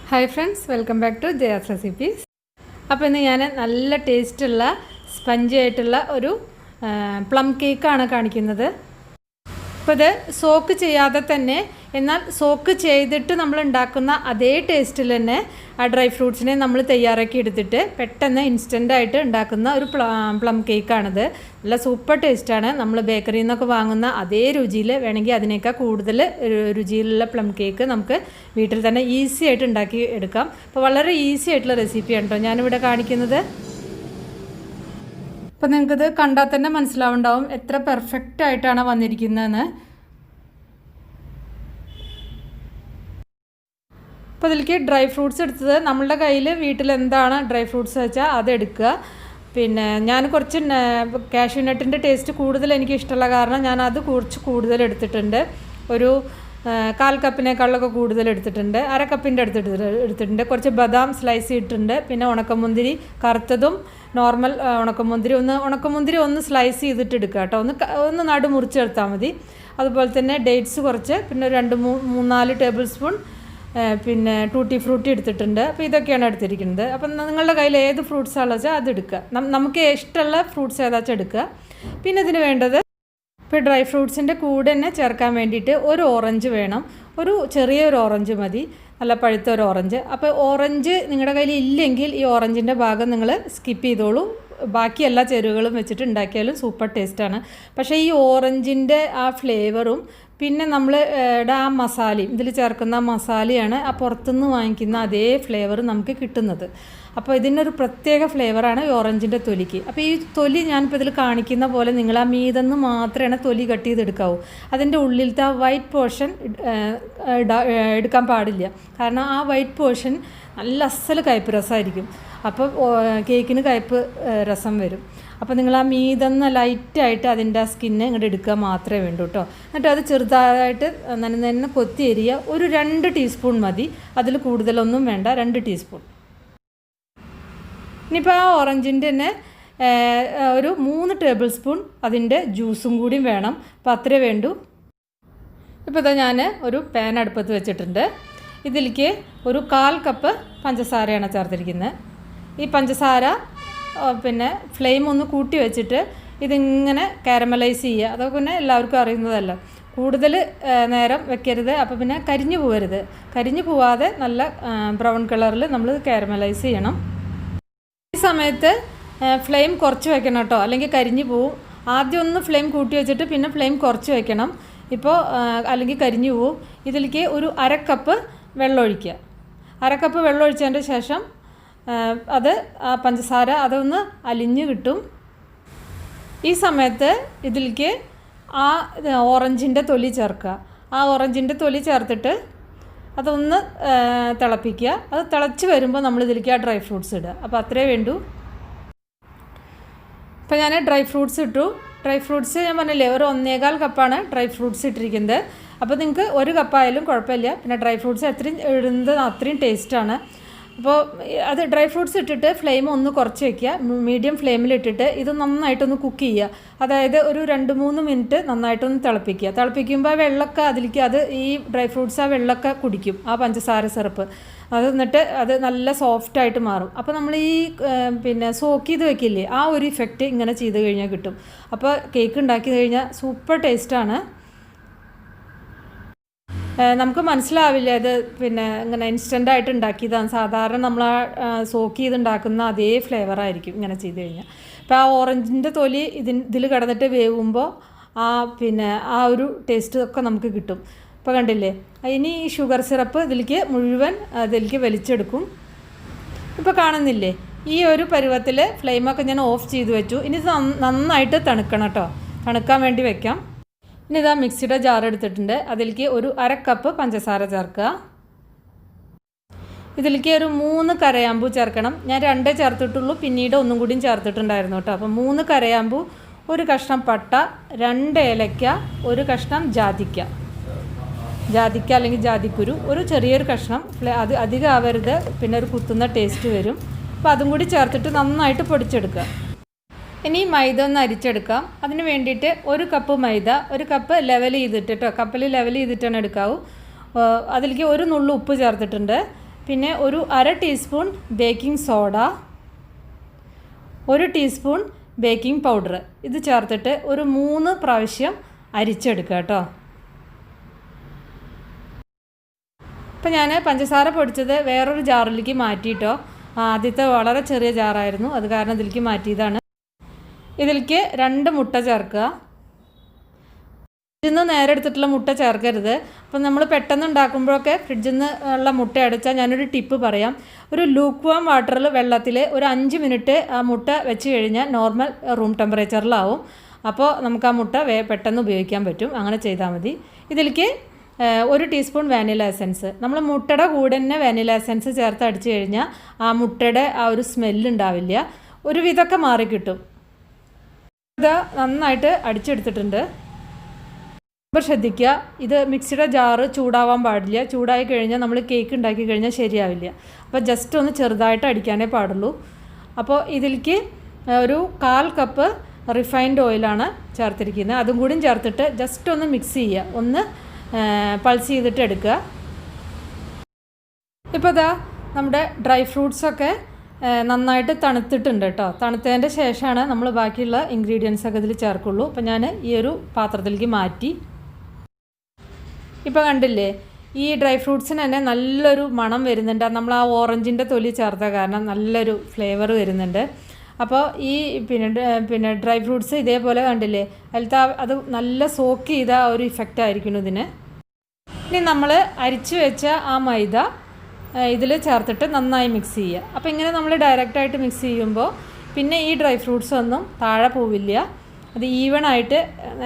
Hi friends, welcome back to Jaya's recipes. അപ്പോൾ ഇന്ന് ഞാൻ നല്ല ടേസ്റ്റുള്ള സ്പഞ്ചി ആയിട്ടുള്ള ഒരു പ്ലം കേക്കാണ് കാണിക്കുന്നത്. അപ്പോൾ ഇത് സോക്ക് ചെയ്യാതെ തന്നെ എന്നാൽ സോക്ക് ചെയ്തിട്ട് നമ്മൾ ഉണ്ടാക്കുന്ന അതേ ടേസ്റ്റിൽ തന്നെ ആ ഡ്രൈ ഫ്രൂട്ട്സിനെ നമ്മൾ തയ്യാറാക്കി എടുത്തിട്ട് പെട്ടെന്ന് ഇൻസ്റ്റൻ്റായിട്ട് ഉണ്ടാക്കുന്ന ഒരു പ്ലം കേക്കാണിത്. നല്ല സൂപ്പർ ടേസ്റ്റാണ്. നമ്മൾ ബേക്കറിയിൽ നിന്നൊക്കെ വാങ്ങുന്ന അതേ രുചിയിൽ വേണമെങ്കിൽ അതിനേക്കാൾ കൂടുതൽ രുചിയിലുള്ള പ്ലം കേക്ക് നമുക്ക് വീട്ടിൽ തന്നെ ഈസി ആയിട്ട് ഉണ്ടാക്കി എടുക്കാം. അപ്പോൾ വളരെ ഈസി ആയിട്ടുള്ള റെസിപ്പിയാണ് കേട്ടോ ഞാനിവിടെ കാണിക്കുന്നത്. അപ്പോൾ നിങ്ങൾക്കിത് കണ്ടാൽ തന്നെ മനസ്സിലാവുണ്ടാവും എത്ര പെർഫെക്റ്റ് ആയിട്ടാണ് വന്നിരിക്കുന്നതെന്ന്. അപ്പോൾ ഇതിലേക്ക് ഡ്രൈ ഫ്രൂട്ട്സ് എടുത്തത് നമ്മളുടെ കയ്യിൽ വീട്ടിൽ എന്താണ് ഡ്രൈ ഫ്രൂട്ട്സ് വെച്ചാൽ അതെടുക്കുക. പിന്നെ ഞാൻ കുറച്ച് കാഷ്യൂ നട്ടിൻ്റെ ടേസ്റ്റ് കൂടുതൽ എനിക്ക് ഇഷ്ടമുള്ള കാരണം ഞാനത് കുറച്ച് കൂടുതൽ എടുത്തിട്ടുണ്ട്. ഒരു 1/4 കപ്പിനേക്കാളൊക്കെ കൂടുതൽ എടുത്തിട്ടുണ്ട്. 1/2 കപ്പിൻ്റെ എടുത്തിട്ടുണ്ട്. കുറച്ച് ബദാം സ്ലൈസ് ഇട്ടിട്ടുണ്ട്. പിന്നെ ഉണക്കമുന്തിരി കറുത്തതും നോർമൽ ഉണക്കമുന്തിരി ഒന്ന് സ്ലൈസ് ചെയ്തിട്ട് എടുക്കുക കേട്ടോ. ഒന്ന് നടു മുറിച്ചെടുത്താൽ മതി. അതുപോലെ തന്നെ ഡേറ്റ്സ് കുറച്ച്, പിന്നെ 2-3-4 ടേബിൾ സ്പൂൺ പിന്നെ ടൂട്ടി ഫ്രൂട്ടി എടുത്തിട്ടുണ്ട്. അപ്പോൾ ഇതൊക്കെയാണ് എടുത്തിരിക്കുന്നത്. അപ്പം നിങ്ങളുടെ കയ്യിൽ ഏത് ഫ്രൂട്ട്സാണെന്ന് വെച്ചാൽ അത് എടുക്കുക. നമുക്ക് ഇഷ്ടമുള്ള ഫ്രൂട്ട്സ് ഏതാച്ചാൽ എടുക്കുക. പിന്നെ ഇതിന് വേണ്ടത് ഇപ്പോൾ ഡ്രൈ ഫ്രൂട്ട്സിൻ്റെ കൂടെ തന്നെ ചേർക്കാൻ വേണ്ടിയിട്ട് ഒരു ഓറഞ്ച് വേണം. ചെറിയൊരു ഓറഞ്ച് മതി, നല്ല പഴുത്ത ഒരു ഓറഞ്ച്. അപ്പോൾ ഓറഞ്ച് നിങ്ങളുടെ കയ്യിൽ ഇല്ലെങ്കിൽ ഈ ഓറഞ്ചിൻ്റെ ഭാഗം നിങ്ങൾ സ്കിപ്പ് ചെയ്തോളൂ. ബാക്കി എല്ലാ ചേരുവകളും വെച്ചിട്ട് ഉണ്ടാക്കിയാലും സൂപ്പർ ടേസ്റ്റാണ്. പക്ഷേ ഈ ഓറഞ്ചിൻ്റെ ആ ഫ്ലേവറും പിന്നെ നമ്മൾ ആ മസാലയും ഇതിൽ ചേർക്കുന്ന മസാലയാണ് ആ പുറത്തുനിന്ന് വാങ്ങിക്കുന്ന അതേ ഫ്ലേവർ നമുക്ക് കിട്ടുന്നത്. അപ്പോൾ ഇതിനൊരു പ്രത്യേക ഫ്ലേവറാണ് ഈ ഓറഞ്ചിൻ്റെ തൊലിക്ക്. അപ്പോൾ ഈ തൊലി ഞാനിപ്പോൾ ഇതിൽ കാണിക്കുന്ന പോലെ നിങ്ങൾ ആ മീതെന്ന് മാത്രമേ തൊലി കട്ട് ചെയ്തെടുക്കാവൂ. അതിൻ്റെ ഉള്ളിലത്തെ ആ വൈറ്റ് പോർഷൻ എടുക്കാൻ പാടില്ല. കാരണം ആ വൈറ്റ് പോർഷൻ നല്ല അസൽ കയ്പ്പ് രസമായിരിക്കും. അപ്പോൾ കേക്കിന് കയ്പ്പ് രസം വരും. അപ്പോൾ നിങ്ങൾ ആ മീതെന്ന് ലൈറ്റായിട്ട് അതിൻ്റെ ആ സ്കിന്ന് ഇങ്ങോട്ട് എടുക്കുക മാത്രമേ വേണ്ടൂ കേട്ടോ. എന്നിട്ട് അത് ചെറുതായിട്ട് തന്നെ കൊത്തി എരിയുക. ഒരു 2 ടീസ്പൂൺ മതി, അതിൽ കൂടുതലൊന്നും വേണ്ട. 2 ടീസ്പൂൺ. ഇനിയിപ്പോൾ ആ ഓറഞ്ചിൻ്റെ തന്നെ ഒരു 3 ടേബിൾ സ്പൂൺ അതിൻ്റെ ജ്യൂസും കൂടിയും വേണം. അപ്പോൾ അത്രേ വേണ്ടൂ. ഇപ്പോൾ ഇതാ ഞാൻ ഒരു പാൻ അടുപ്പത്ത് വെച്ചിട്ടുണ്ട്. ഇതിലേക്ക് ഒരു 1/4 കപ്പ് പഞ്ചസാരയാണ് ചേർത്തിരിക്കുന്നത്. ഈ പഞ്ചസാര പിന്നെ ഫ്ലെയിം ഒന്ന് കൂട്ടി വെച്ചിട്ട് ഇതിങ്ങനെ കാരമലൈസ് ചെയ്യുക. അതൊക്കെ പിന്നെ എല്ലാവർക്കും അറിയുന്നതല്ല. കൂടുതൽ നേരം വെക്കരുത്. അപ്പോൾ പിന്നെ കരിഞ്ഞു പോകരുത്. കരിഞ്ഞു പോവാതെ നല്ല ബ്രൗൺ കളറിൽ നമ്മൾ കാരമലൈസ് ചെയ്യണം. ഈ സമയത്ത് ഫ്ലെയിം കുറച്ച് വെക്കണം കേട്ടോ, അല്ലെങ്കിൽ കരിഞ്ഞു പോവും. ആദ്യം ഒന്ന് ഫ്ലെയിം കൂട്ടി വെച്ചിട്ട് പിന്നെ ഫ്ലെയിം കുറച്ച് വെക്കണം. ഇപ്പോൾ അല്ലെങ്കിൽ കരിഞ്ഞു പോവും. ഇതിലേക്ക് ഒരു 1/2 കപ്പ് വെള്ളം ഒഴിക്കുക. 1/2 കപ്പ് വെള്ളം ഒഴിച്ചതിൻ്റെ ശേഷം അത് ആ പഞ്ചസാര അതൊന്ന് അലിഞ്ഞ് കിട്ടും. ഈ സമയത്ത് ഇതിലേക്ക് ആ ഓറഞ്ചിൻ്റെ തൊലി ചേർക്കുക. ആ ഓറഞ്ചിൻ്റെ തൊലി ചേർത്തിട്ട് അതൊന്ന് തിളപ്പിക്കുക. അത് തിളച്ച് വരുമ്പോൾ നമ്മൾ ഇതിലേക്ക് ആ ഡ്രൈ ഫ്രൂട്ട്സ് ഇടുക. അപ്പോൾ അത്രേ വേണ്ടൂ. ഇപ്പോൾ ഞാൻ ഡ്രൈ ഫ്രൂട്ട്സ് ഇട്ടു. ഡ്രൈ ഫ്രൂട്ട്സ് ഞാൻ പറഞ്ഞില്ലേ ഒരു 1/4 കപ്പാണ് ഡ്രൈ ഫ്രൂട്ട്സ് ഇട്ടിരിക്കുന്നത്. അപ്പോൾ നിങ്ങൾക്ക് 1 കപ്പായാലും കുഴപ്പമില്ല. പിന്നെ ഡ്രൈ ഫ്രൂട്ട്സ് എത്രയും ഇടുന്നത് അത്രയും ടേസ്റ്റാണ്. അപ്പോൾ അത് ഡ്രൈ ഫ്രൂട്ട്സ് ഇട്ടിട്ട് ഫ്ലെയിം ഒന്ന് കുറച്ച് വയ്ക്കുക. മീഡിയം ഫ്ലെയിമിലിട്ടിട്ട് ഇത് നന്നായിട്ടൊന്ന് കുക്ക് ചെയ്യുക. അതായത് ഒരു 2-3 മിനിറ്റ് നന്നായിട്ടൊന്ന് തിളപ്പിക്കുക. തിളപ്പിക്കുമ്പോൾ വെള്ളമൊക്കെ അതിലേക്ക് ഈ ഡ്രൈ ഫ്രൂട്ട്സ് ആ വെള്ളമൊക്കെ കുടിക്കും, ആ പഞ്ചസാര സിറപ്പ്. എന്നിട്ട് അത് നല്ല സോഫ്റ്റായിട്ട് മാറും. അപ്പോൾ നമ്മൾ ഈ പിന്നെ സോക്ക് ചെയ്ത് വെക്കില്ലേ, ആ ഒരു ഇഫക്റ്റ് ഇങ്ങനെ ചെയ്ത് കഴിഞ്ഞാൽ കിട്ടും. അപ്പോൾ കേക്ക് ഉണ്ടാക്കി കഴിഞ്ഞാൽ സൂപ്പർ ടേസ്റ്റാണ്. നമുക്ക് മനസ്സിലാവില്ല ഇത് പിന്നെ ഇങ്ങനെ ഇൻസ്റ്റൻ്റായിട്ട് ഉണ്ടാക്കിയതാണ്. സാധാരണ നമ്മൾ സോക്ക് ചെയ്തുണ്ടാക്കുന്ന അതേ ഫ്ലേവറായിരിക്കും ഇങ്ങനെ ചെയ്ത് കഴിഞ്ഞാൽ. അപ്പോൾ ആ ഓറഞ്ചിൻ്റെ തൊലി ഇതിൽ കിടന്നിട്ട് വേവുമ്പോൾ പിന്നെ ആ ഒരു ടേസ്റ്റ് ഒക്കെ നമുക്ക് കിട്ടും. ഇപ്പോൾ കണ്ടില്ലേ, ഇനി ഈ ഷുഗർ സിറപ്പ് ഇതിലേക്ക് മുഴുവൻ ഇതിലേക്ക് വലിച്ചെടുക്കും. ഇപ്പോൾ കാണുന്നില്ലേ, ഈ ഒരു പരുവത്തിൽ ഫ്ലെയിമൊക്കെ ഞാൻ ഓഫ് ചെയ്ത് വെച്ചു. ഇനി നന്നായിട്ട് തണുക്കണം കേട്ടോ. തണുക്കാൻ വേണ്ടി വെക്കാം. ഇനി ഇതാ മിക്സിയുടെ ജാർ എടുത്തിട്ടുണ്ട്. അതിലേക്ക് ഒരു 1/2 കപ്പ് പഞ്ചസാര ചേർക്കുക. ഇതിലേക്ക് ഒരു 3 കരയാമ്പൂ ചേർക്കണം. ഞാൻ 2 ചേർത്തിട്ടുള്ളൂ, പിന്നീട് ഒന്നും കൂടിയും ചേർത്തിട്ടുണ്ടായിരുന്നു കേട്ടോ. അപ്പോൾ 3 കരയാമ്പൂ, 1 കഷ്ണം പട്ട, 2 ഏലക്ക, 1 കഷ്ണം ജാതിക്ക അല്ലെങ്കിൽ ജാതിക്കുരു, ഒരു ചെറിയൊരു കഷ്ണം. അത് അധികം ആവരുത്, പിന്നെ ഒരു കുത്തുന്ന ടേസ്റ്റ് വരും. അപ്പോൾ അതും കൂടി ചേർത്തിട്ട് നന്നായിട്ട് പൊടിച്ചെടുക്കുക. ഇനി മൈദ ഒന്ന് അരിച്ചെടുക്കാം. അതിന് വേണ്ടിയിട്ട് 1 കപ്പ് മൈദ, 1 കപ്പ് ലെവൽ ചെയ്തിട്ട് കേട്ടോ, കപ്പിൽ ലെവൽ ചെയ്തിട്ടാണ് എടുക്കാവൂ. അതിലേക്ക് 1 നുള്ളു ഉപ്പ് ചേർത്തിട്ടുണ്ട്. പിന്നെ ഒരു 1/2 teaspoon baking soda, 1 teaspoon baking powder. ഇത് ചേർത്തിട്ട് ഒരു 3 പ്രാവശ്യം അരിച്ചെടുക്കുക കേട്ടോ. ഇപ്പം ഞാൻ പഞ്ചസാര പൊടിച്ചത് വേറൊരു ജാറിലേക്ക് മാറ്റിയിട്ടോ. ആദ്യത്തെ വളരെ ചെറിയ ജാറായിരുന്നു, അത് കാരണം ഇതിലേക്ക് മാറ്റിയതാണ്. ഇതിലേക്ക് 2 മുട്ട ചേർക്കുക. ഫ്രിഡ്ജിൽ നിന്ന് നേരെ എടുത്തിട്ടുള്ള മുട്ട ചേർക്കരുത്. അപ്പം നമ്മൾ പെട്ടെന്ന് ഉണ്ടാക്കുമ്പോഴൊക്കെ ഫ്രിഡ്ജിൽ നിന്ന് ഉള്ള മുട്ട അടിച്ചാൽ ഞാനൊരു ടിപ്പ് പറയാം. ഒരു ലൂക്ക് വാം വാട്ടറിൽ വെള്ളത്തിൽ ഒരു 5 മിനിറ്റ് ആ മുട്ട വെച്ച് കഴിഞ്ഞാൽ നോർമൽ റൂം ടെമ്പറേച്ചറിലാവും. അപ്പോൾ നമുക്ക് ആ മുട്ട പെട്ടെന്ന് ഉപയോഗിക്കാൻ പറ്റും. അങ്ങനെ ചെയ്താൽ മതി. ഇതിലേക്ക് 1 ടീസ്പൂൺ വാനില എസൻസ്. നമ്മൾ മുട്ടയുടെ കൂടെ തന്നെ വാനില എസൻസ് ചേർത്ത് അടിച്ചു കഴിഞ്ഞാൽ ആ മുട്ടയുടെ ആ ഒരു സ്മെല്ല് ഉണ്ടാവില്ല, ഒരു വിധമൊക്കെ മാറിക്കിട്ടും. ഇത് നന്നായിട്ട് അടിച്ചെടുത്തിട്ടുണ്ട്. അപ്പോൾ ശ്രദ്ധിക്കുക, ഇത് മിക്സിയുടെ ജാറ് ചൂടാവാൻ പാടില്ല. ചൂടായി കഴിഞ്ഞാൽ നമ്മൾ കേക്ക് ഉണ്ടാക്കി കഴിഞ്ഞാൽ ശരിയാവില്ല. അപ്പോൾ ജസ്റ്റ് ഒന്ന് ചെറുതായിട്ട് അടിക്കാനേ പാടുള്ളൂ. അപ്പോൾ ഇതിലേക്ക് ഒരു 1/4 കപ്പ് റിഫൈൻഡ് ഓയിലാണ് ചേർത്തിരിക്കുന്നത്. അതും കൂടി ചേർത്തിട്ട് ജസ്റ്റ് ഒന്ന് മിക്സ് ചെയ്യുക, ഒന്ന് പൾസ് ചെയ്തിട്ട് എടുക്കുക. ഇപ്പോൾ ഇതാ നമ്മുടെ ഡ്രൈ ഫ്രൂട്ട്സൊക്കെ നന്നായിട്ട് തണുത്തിട്ടുണ്ട് കേട്ടോ. തണുത്തതിൻ്റെ ശേഷമാണ് നമ്മൾ ബാക്കിയുള്ള ഇൻഗ്രീഡിയൻസൊക്കെ ഇതിൽ ചേർക്കുള്ളൂ. അപ്പോൾ ഞാൻ ഈ ഒരു പാത്രത്തിലേക്ക് മാറ്റി. ഇപ്പോൾ കണ്ടില്ലേ, ഈ ഡ്രൈ ഫ്രൂട്ട്സിന് തന്നെ നല്ലൊരു മണം വരുന്നുണ്ട്. നമ്മൾ ആ ഓറഞ്ചിൻ്റെ തൊലി ചേർത്ത കാരണം നല്ലൊരു ഫ്ലേവർ വരുന്നുണ്ട്. അപ്പോൾ ഈ പിന്നെ ഡ്രൈ ഫ്രൂട്ട്സ് ഇതേപോലെ കണ്ടില്ലേ, അതിലത്തെ അത് നല്ല സോക്ക് ചെയ്ത ഒരു ഇഫക്റ്റ് ആയിരിക്കണം ഇതിന്. ഇനി നമ്മൾ അരിച്ചു വെച്ച ആ മൈദ ഇതിൽ ചേർത്തിട്ട് നന്നായി മിക്സ് ചെയ്യുക. അപ്പോൾ ഇങ്ങനെ നമ്മൾ ഡയറക്റ്റായിട്ട് മിക്സ് ചെയ്യുമ്പോൾ പിന്നെ ഈ ഡ്രൈ ഫ്രൂട്ട്സ് ഒന്നും താഴെ പോവില്ല. അത് ഈവണായിട്ട്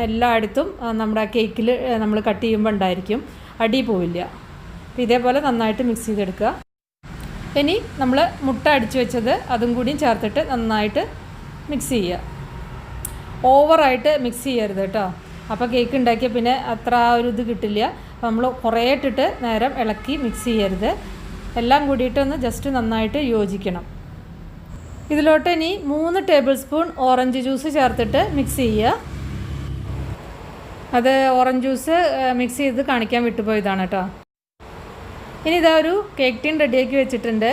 എല്ലായിടത്തും നമ്മുടെ കേക്കിൽ നമ്മൾ കട്ട് ചെയ്യുമ്പോൾ ഉണ്ടായിരിക്കും, അടി പോവില്ല. അപ്പോൾ ഇതേപോലെ നന്നായിട്ട് മിക്സ് ചെയ്തെടുക്കുക. ഇനി നമ്മൾ മുട്ട അടിച്ചു വെച്ചത് അതും കൂടിയും ചേർത്തിട്ട് നന്നായിട്ട് മിക്സ് ചെയ്യുക. ഓവറായിട്ട് മിക്സ് ചെയ്യരുത് കേട്ടോ. അപ്പോൾ കേക്ക് ഉണ്ടാക്കിയാൽ പിന്നെ അത്ര ആ ഒരു ഇത് കിട്ടില്ല. അപ്പോൾ നമ്മൾ കുറേ ഇട്ടിട്ട് നേരം ഇളക്കി മിക്സ് ചെയ്യരുത്. എല്ലാം കൂടിയിട്ടൊന്ന് ജസ്റ്റ് നന്നായിട്ട് യോജിക്കണം. ഇതിലോട്ട് ഇനി 3 ടേബിൾ സ്പൂൺ ഓറഞ്ച് ജ്യൂസ് ചേർത്തിട്ട് മിക്സ് ചെയ്യുക. അത് ഓറഞ്ച് ജ്യൂസ് മിക്സ് ചെയ്ത് കാണിക്കാൻ വിട്ടുപോയതാണ് കേട്ടോ. ഇനി ഇതാ ഒരു കേക്ക് ടീൻ റെഡിയാക്കി വെച്ചിട്ടുണ്ട്.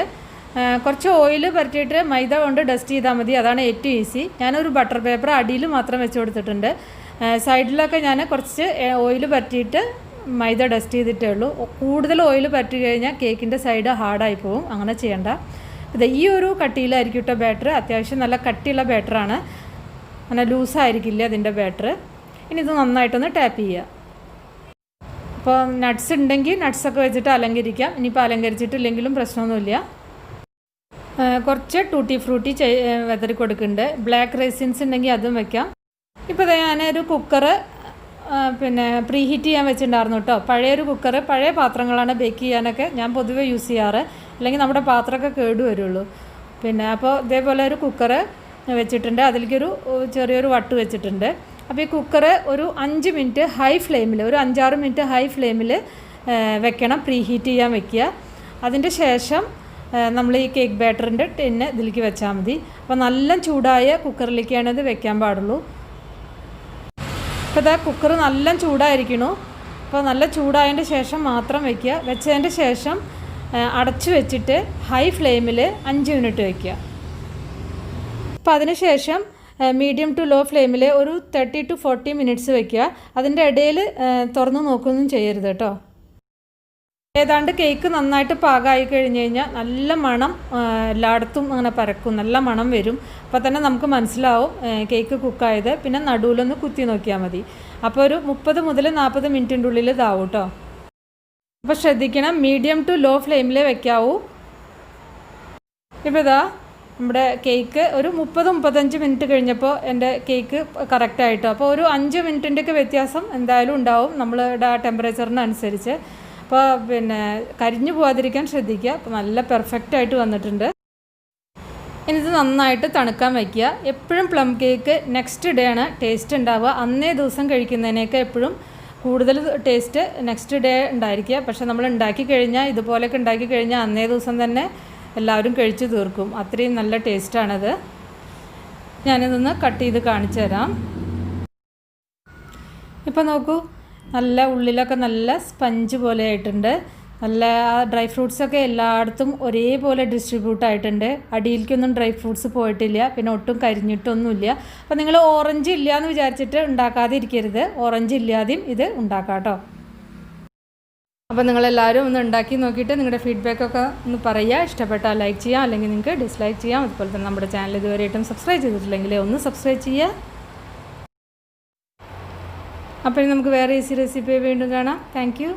കുറച്ച് ഓയിൽ പരട്ടിയിട്ട് മൈദ കൊണ്ട് ഡസ്റ്റ് ചെയ്താൽ മതി, അതാണ് ഏറ്റവും ഈസി. ഞാനൊരു ബട്ടർ പേപ്പർ അടിയിൽ മാത്രം വെച്ച് കൊടുത്തിട്ടുണ്ട്. സൈഡിലൊക്കെ ഞാൻ കുറച്ച് ഓയിൽ പരട്ടിയിട്ട് മൈദ ഡസ്റ്റ് ചെയ്തിട്ടേ ഉള്ളൂ. കൂടുതൽ ഓയിൽ പരട്ടി കഴിഞ്ഞാൽ കേക്കിൻ്റെ സൈഡ് ഹാർഡായി പോകും, അങ്ങനെ ചെയ്യണ്ട. ഇത് ഈ ഒരു കട്ടിയിലായിരിക്കും കേട്ടോ ബാറ്റർ. അത്യാവശ്യം നല്ല കട്ടിയുള്ള ബാറ്ററാണ്, അങ്ങനെ ലൂസായിരിക്കില്ല അതിൻ്റെ ബാറ്റർ. ഇനി ഇത് നന്നായിട്ടൊന്ന് ടാപ്പ് ചെയ്യുക. അപ്പോൾ നട്ട്സ് ഉണ്ടെങ്കിൽ നട്ട്സൊക്കെ വെച്ചിട്ട് അലങ്കരിക്കാം. ഇനിയിപ്പോൾ അലങ്കരിച്ചിട്ടില്ലെങ്കിലും പ്രശ്നമൊന്നുമില്ല. കുറച്ച് ടൂട്ടി ഫ്രൂട്ടി വെതറി കൊടുക്കുന്നുണ്ട്. ബ്ലാക്ക് റൈസിൻസ് ഉണ്ടെങ്കിൽ അതും വെക്കാം. ഇപ്പോൾ ഞാനൊരു കുക്കറ് പ്രീ ഹീറ്റ് ചെയ്യാൻ വെച്ചിട്ടുണ്ടായിരുന്നു കേട്ടോ. പഴയൊരു കുക്കറ്, പഴയ പാത്രങ്ങളാണ് ബേക്ക് ചെയ്യാനൊക്കെ ഞാൻ പൊതുവെ യൂസ് ചെയ്യാറ്, അല്ലെങ്കിൽ നമ്മുടെ പാത്രമൊക്കെ കേട് വരുള്ളൂ. അപ്പോൾ ഇതേപോലെ ഒരു കുക്കറ് വെച്ചിട്ടുണ്ട്. അതിലേക്കൊരു ചെറിയൊരു വട്ട് വെച്ചിട്ടുണ്ട്. അപ്പോൾ ഈ കുക്കറ് ഒരു 5 മിനിറ്റ് ഹൈ ഫ്ലെയിമിൽ, ഒരു 5-6 മിനിറ്റ് ഹൈ ഫ്ലെയിമിൽ വെക്കണം, പ്രീ ഹീറ്റ് ചെയ്യാൻ വെക്കുക. അതിൻ്റെ ശേഷം നമ്മൾ ഈ കേക്ക് ബാറ്ററിൻ്റെ ടിന്ന് ഇതിലേക്ക് വെച്ചാൽ മതി. അപ്പോൾ നല്ല ചൂടായ കുക്കറിലേക്കാണ് ഇത് വെക്കാൻ പാടുള്ളൂ. അപ്പോൾ ഇതാ കുക്കർ നല്ല ചൂടായിരിക്കണു. അപ്പോൾ നല്ല ചൂടായതിൻ്റെ ശേഷം മാത്രം വയ്ക്കുക. വെച്ചതിൻ്റെ ശേഷം അടച്ചു വെച്ചിട്ട് ഹൈ ഫ്ലെയിമിൽ 5 മിനിറ്റ് വയ്ക്കുക. അപ്പോൾ അതിന് ശേഷം മീഡിയം ടു ലോ ഫ്ലെയിമിൽ ഒരു 30 to 40 മിനിറ്റ്സ് വയ്ക്കുക. അതിൻ്റെ ഇടയിൽ തുറന്ന് നോക്കുകയൊന്നും ചെയ്യരുത് കേട്ടോ. ഏതാണ്ട് കേക്ക് നന്നായിട്ട് പാകമായി കഴിഞ്ഞ് കഴിഞ്ഞാൽ നല്ല മണം എല്ലായിടത്തും അങ്ങനെ പരക്കും, നല്ല മണം വരും. അപ്പോൾ തന്നെ നമുക്ക് മനസ്സിലാവും കേക്ക് കുക്കായത്. പിന്നെ നടുവിലൊന്ന് കുത്തി നോക്കിയാൽ മതി. അപ്പോൾ ഒരു 30 മുതൽ 40 മിനിറ്റിൻ്റെ ഉള്ളിൽ ഇതാവും കേട്ടോ. അപ്പോൾ ശ്രദ്ധിക്കണം, മീഡിയം ടു ലോ ഫ്ലെയിമിലേ വെക്കാവൂ. ഇപ്പോൾ ഇതാ നമ്മുടെ കേക്ക് ഒരു 30-35 മിനിറ്റ് കഴിഞ്ഞപ്പോൾ എൻ്റെ കേക്ക് കറക്റ്റായിട്ടോ. അപ്പോൾ ഒരു 5 മിനിറ്റിൻ്റെയൊക്കെ വ്യത്യാസം എന്തായാലും ഉണ്ടാവും നമ്മളുടെ ആ ടെമ്പറേച്ചറിനനുസരിച്ച്. അപ്പോൾ കരിഞ്ഞു പോകാതിരിക്കാൻ ശ്രദ്ധിക്കുക. അപ്പോൾ നല്ല പെർഫെക്റ്റായിട്ട് വന്നിട്ടുണ്ട്. ഇനി ഇത് നന്നായിട്ട് തണുക്കാൻ വയ്ക്കുക. എപ്പോഴും പ്ലം കേക്ക് നെക്സ്റ്റ് ഡേ ആണ് ടേസ്റ്റ് ഉണ്ടാവുക. അന്നേ ദിവസം കഴിക്കുന്നതിനേക്കാൾ എപ്പോഴും കൂടുതൽ ടേസ്റ്റ് നെക്സ്റ്റ് ഡേ ഉണ്ടായിരിക്കുക. പക്ഷേ നമ്മൾ ഉണ്ടാക്കി കഴിഞ്ഞാൽ, ഇതുപോലെയൊക്കെ ഉണ്ടാക്കി കഴിഞ്ഞാൽ അന്നേ ദിവസം തന്നെ എല്ലാവരും കഴിച്ചു തീർക്കും. അത്രയും നല്ല ടേസ്റ്റാണത്. ഞാനിതൊന്ന് കട്ട് ചെയ്ത് കാണിച്ചു തരാം. ഇപ്പോൾ നോക്കൂ, നല്ല ഉള്ളിലൊക്കെ നല്ല സ്പഞ്ച് പോലെ ആയിട്ടുണ്ട്. നല്ല ഡ്രൈ ഫ്രൂട്ട്സൊക്കെ എല്ലായിടത്തും ഒരേപോലെ ഡിസ്ട്രിബ്യൂട്ട് ആയിട്ടുണ്ട്. അടിയിലേക്കൊന്നും ഡ്രൈ ഫ്രൂട്ട്സ് പോയിട്ടില്ല, പിന്നെ ഒട്ടും കരിഞ്ഞിട്ടൊന്നുമില്ല. അപ്പോൾ നിങ്ങൾ ഓറഞ്ച് ഇല്ല എന്ന് വിചാരിച്ചിട്ട് ഉണ്ടാക്കാതെ ഇരിക്കരുത്, ഓറഞ്ച് ഇല്ലാതെയും ഇത് ഉണ്ടാക്കാം കേട്ടോ. അപ്പോൾ നിങ്ങളെല്ലാവരും ഒന്ന് ഉണ്ടാക്കി നോക്കിയിട്ട് നിങ്ങളുടെ ഫീഡ്ബാക്കൊക്കെ ഒന്ന് പറയുക. ഇഷ്ടപ്പെട്ടാൽ ലൈക്ക് ചെയ്യാം, അല്ലെങ്കിൽ നിങ്ങൾക്ക് ഡിസ്ലൈക്ക് ചെയ്യാം. അതുപോലെ തന്നെ നമ്മുടെ ചാനൽ ഇതുവരെയായിട്ടും സബ്സ്ക്രൈബ് ചെയ്തിട്ടില്ലെങ്കിൽ ഒന്ന് സബ്സ്ക്രൈബ് ചെയ്യുക. അപ്പോൾ നമുക്ക് വേറെ ഈസി റെസിപ്പി വീണ്ടും കാണാം. Thank you.